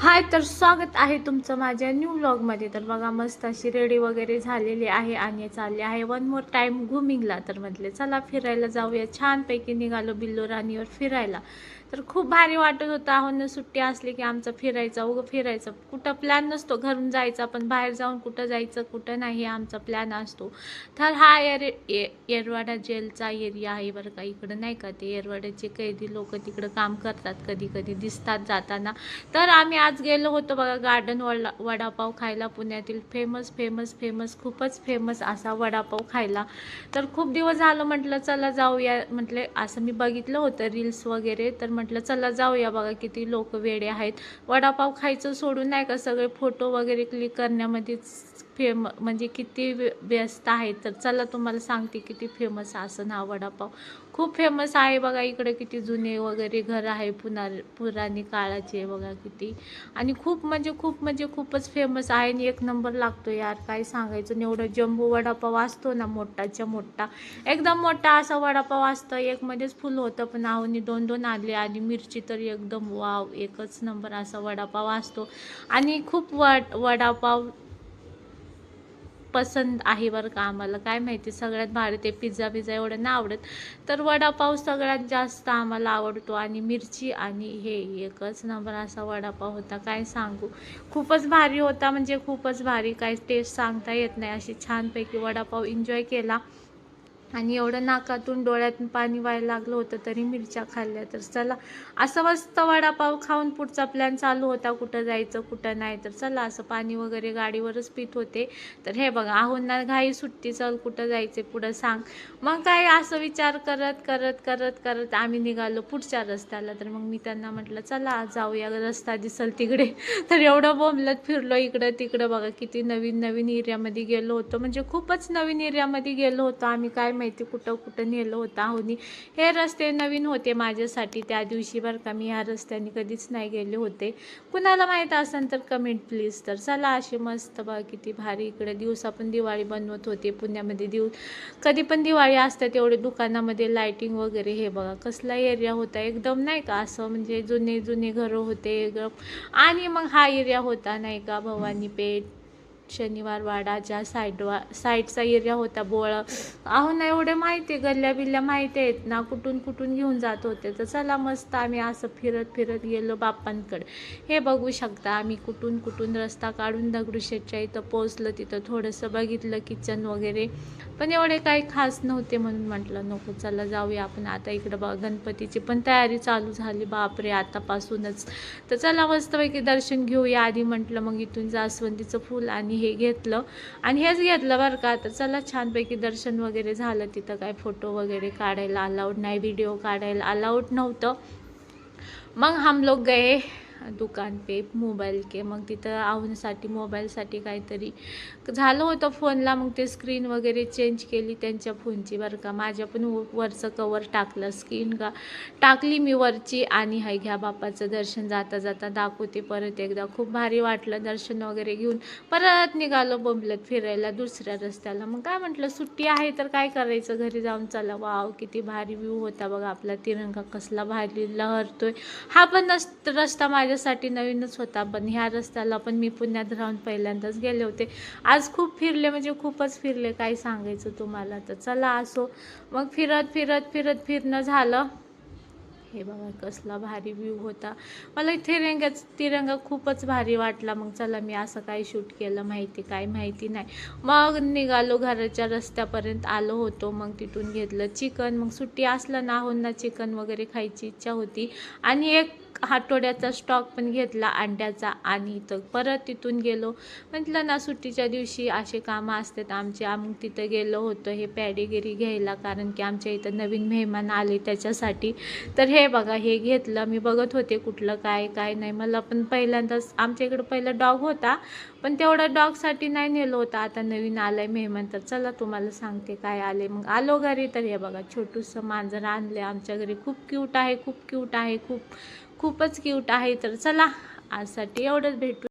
हाय, तर स्वागत आहे तुमचं माझ्या न्यू व्लॉगमध्ये. तर बघा, मस्त अशी रेडी वगैरे झालेली आहे आणि चालले आहे वन मोर टाईम घुमिंगला. तर म्हटले चला फिरायला जाऊया. छानपैकी निघालो बिल्लो राणीवर फिरायला. तर खूप भारी वाटत होतं. ना सुट्टी असली की आमचं फिरायचं. कुठं प्लॅन नसतो घरून जायचा, पण बाहेर जाऊन कुठं जायचं कुठं नाही आमचा प्लॅन असतो. तर हा येरवाडा जेलचा एरिया आहे बरं का. इकडं नाही का, ते येरवाड्याचे कैदी लोक तिकडं काम करतात, कधी कधी दिसतात जाताना. तर आम्ही आज गेलो होतो बघा गार्डन वडापाव खायला. पुण्यातील फेमस खूपच फेमस असा वडापाव खायला. तर खूप दिवस झालं, म्हटलं चला जाऊया. म्हटले असं मी बघितलं होतं रील्स वगैरे, तर म्हटलं चला जाऊया. बघा किती लोक वेडे आहेत, वडापाव खायचं सोडून नाही का सगळे फोटो वगैरे क्लिक करण्यामध्येच म्हणजे किती व्यस्त आहे. तर चला तुम्हाला सांगते किती फेमस असं हा वडापाव. खूप फेमस आहे बघा. इकडे किती जुने वगैरे घर आहे, पुराणी काळाचे बघा किती. आणि खूपच फेमस आहे आणि एक नंबर लागतो यार, काय सांगायचं. एवढं जम्बो वडापाव असतो ना, मोठाच्या मोठा, एकदम मोठा असा वडापाव असतं. एक मध्येच फुल होतं, पण आवनी दोन दोन आले. आणि मिरची तर एकदम वाव, एकच नंबर असा वडापाव असतो. आणि खूप वडापाव पसंत आहे बरं का आम्हाला. काय माहिती, सगळ्यात भारी ते पिझ्झा एवढं नाही आवडत, तर वडापाव सगळ्यात जास्त आम्हाला आवडतो. आणि मिरची आणि हे एकच नंबर असा वडापाव होता, काय सांगू. खूपच भारी होता, म्हणजे खूपच भारी, काय टेस्ट सांगता येत नाही. अशी छानपैकी वडापाव एन्जॉय केला. आणि एवढं नाकातून डोळ्यातून पाणी व्हायला लागलं होतं तरी मिरच्या खाल्ल्या. तर चला, असं मस्त वडापाव खाऊन पुढचा प्लॅन चालू होता, कुठं जायचं कुठं नाही. तर चला, असं पाणी वगैरे गाडीवरच पित होते. तर हे बघा, आहोंना घाई सुट्टी, चल कुठं जायचे पुढं सांग. मग काय, असं विचार करत करत करत करत आम्ही निघालो पुढच्या रस्त्याला. तर मग मी त्यांना म्हटलं चला जाऊया, रस्ता दिसल तिकडे. तर एवढं बोंबलत फिरलो इकडं तिकडं. बघा किती नवीन नवीन एरियामध्ये गेलो होतो, म्हणजे खूपच नवीन एरियामध्ये गेलो होतो आम्ही. काय माहिती कुठं कुठं नेलं होतं आहोनी. हे रस्ते नवीन होते माझ्यासाठी त्या दिवशी बरं का. मी ह्या रस्त्याने कधीच नाही गेले होते. कुणाला माहीत असेल तर कमेंट प्लीज. तर चला, असे मस्त बघा किती भारी. इकडे दिवसा पण दिवाळी बनवत होते पुण्यामध्ये. कधी पण दिवाळी असतात, तेवढे दुकानामध्ये लाईटिंग वगैरे. हे बघा कसला एरिया होता, एकदम नाही का असं, म्हणजे जुने जुने घरं होते एकदम. आणि मग हा एरिया होता नाही का, भवानी पेठ, शनिवार वाडाच्या साईडचा एरिया होता. अहो ना, एवढे माहिती आहे, गल्ल्या बिल्ल्या माहिती आहेत ना, कुठून कुठून घेऊन जात होते. तर चला, मस्त आम्ही असं फिरत फिरत गेलो बाप्पांकडे. हे बघू शकता, आम्ही कुठून कुठून रस्ता काढून दगडूशेठच्या इथं पोचलं. तिथं थोडंसं बघितलं किचन वगैरे, पण एवढे काही खास नव्हते, म्हणून म्हटलं नको, चला जाऊया आपण. आता इकडं बघा गणपतीची पण तयारी चालू झाली, बापरे आतापासूनच. तर चला मस्तपैकी दर्शन घेऊया आधी म्हटलं. मग इथून जास्वंदीचं फूल आणि हे घेतलं आणि हेच घेतलं बरं का. तर चला, छानपैकी दर्शन वगैरे झालं. तिथं काय फोटो वगैरे काढायला अलाउड नाही, व्हिडिओ काढायला अलाउड नव्हतं. मग हम लोग गए दुकान पे मोबाईल के. मग तिथं आवण्यासाठी मोबाईलसाठी काहीतरी झालं होतं फोनला. मग ते स्क्रीन वगैरे चेंज केली त्यांच्या फोनची बरं का. माझ्या पण वरचं कवर टाकलं, स्क्रीन का टाकली मी वरची. आणि हाय घ्या, बाप्पाचं दर्शन जाता जाता दाखवते परत एकदा. खूप भारी वाटलं दर्शन वगैरे घेऊन. परत निघालो बोंबलत फिरायला दुसऱ्या रस्त्याला. मग काय म्हटलं, सुट्टी आहे तर काय करायचं, घरी जाऊन चला. वाव, किती भारी व्ह्यू होता बघा. आपला तिरंगा कसला भारी लहरतोय. हा पण रस्ता माझ्यासाठी नवीनच होता, पण ह्या रस्त्याला पण मी पुण्यात राहून पहिल्यांदाच गेले होते. आज खूप फिरले, म्हणजे खूपच फिरले, काय सांगायचं तुम्हाला. तर चला असो, मग फिरत फिरत फिरत फिरणं झालं. हे बघा कसला भारी व्ह्यू होता. मला तिरंगा खूपच भारी वाटला. मग चला, मी असं काय शूट केलं माहिती नाही. मग निघालो, घराच्या रस्त्यापर्यंत आलो होतो. मग तिथून घेतलं चिकन. मग सुट्टी असलं ना, ना चिकन वगैरे खायची इच्छा होती. आणि एक आठवड्याचा स्टॉक पण घेतला अंड्याचा. आणि इथं परत तिथून गेलो. म्हटलं ना, सुट्टीच्या दिवशी असे कामं असतात आमचे. मग तिथं गेलो होतो हे पॅडीगिरी घ्यायला, कारण की आमच्या इथं नवीन मेहमान आले त्याच्यासाठी. तर हे बघा, हे घेतलं. मी बघत होते कुठलं काय काय नाही. मला पण पहिल्यांदाच, आमच्या इकडं पहिला डॉग होता, पण तेवढा डॉगसाठी नाही नेलं होतं. आता नवीन आलं आहे मेहमान. तर चला तुम्हाला सांगते काय आले. मग आलो घरी, तर हे बघा छोटूसं मांजर आणले आमच्या घरी. खूप क्यूट आहे, खूपच क्यूट आहे. तर चला, आजसाठी एवढंच, भेटू.